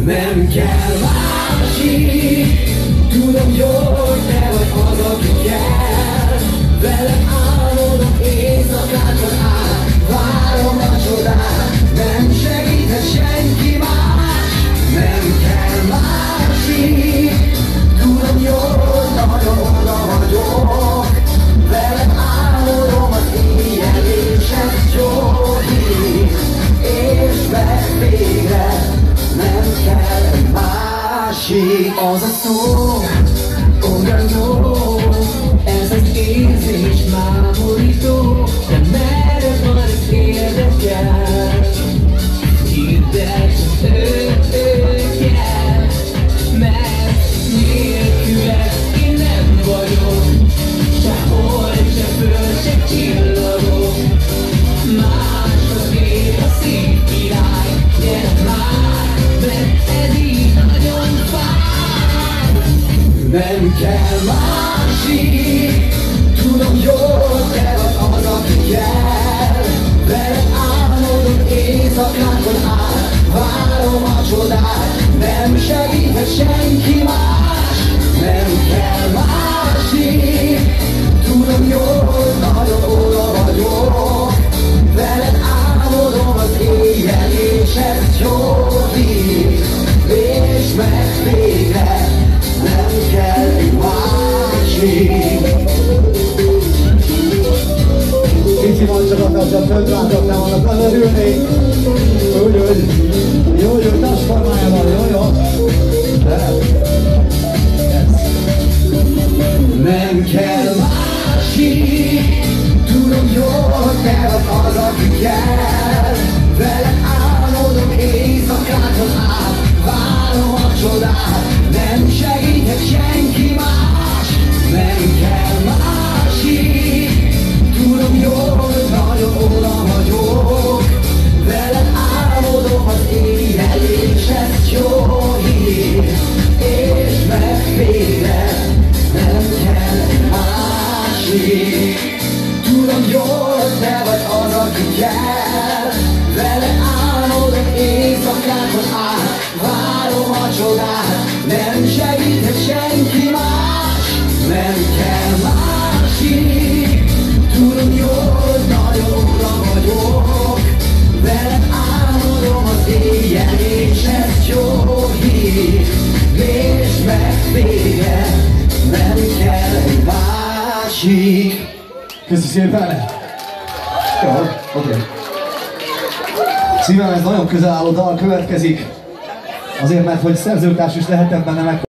Nem kell másik, tudom jól, hogy te vagy az, aki kell. Veled álmodok éjszakákon át, várom a csodát, nem segíthet senki más. Nem kell másik, tudom jól, nagyon oda vagyok. Veled álmodom az éjjel, és ez gyógyít, és végre nem kell másik. Az a szó, olyan jó, ez az érzés mámorító, de merre van ez érdekel. Hidd el, csak kell, mert nélküled én nem vagyok, sehol, se föld, se csillagok. Más az ég, a szép király, gyere már, mert ez így nagyon fáj. Nem kell másik, tudom jól, te vagy az, aki kell. Veled álmodom éjszakákon át, várom a csodát, nem segíthet senki más. Nem kell másik, tudom jól, nagyon oda vagyok. Veled álmodom az éjjel, és ez gyógyít, és meg végre nem kell másik. Kicsi van csak a földváltak, nem vannak az örülni. Úgy, jó, tasformájában, jó. Nem kell másik, tudom jól, te vagy az, aki kell. Veled álmodom éjszakákon át, várom a csodát, nem segíthet senki más. Nem kell másik, tudom jól, nagyon oda vagyok. Veled álmodom az éjjel, és ez gyógyít, és meg végre nem kell másik. Tudom jól, te vagy az, aki kell. Veled álmodom éjszakákon át, várom a csodát, nem segíthet senki más. Nem kell másik, tudom jól, nagyon oda vagyok. Veled álmodom az éjjel, és ez gyógyít, és meg végre nem kell másik. Köszönöm szépen! Jó, oké. Szívem, ez nagyon közel álló dal következik. Azért, mert hogy szerzőtárs is lehetem benne meg.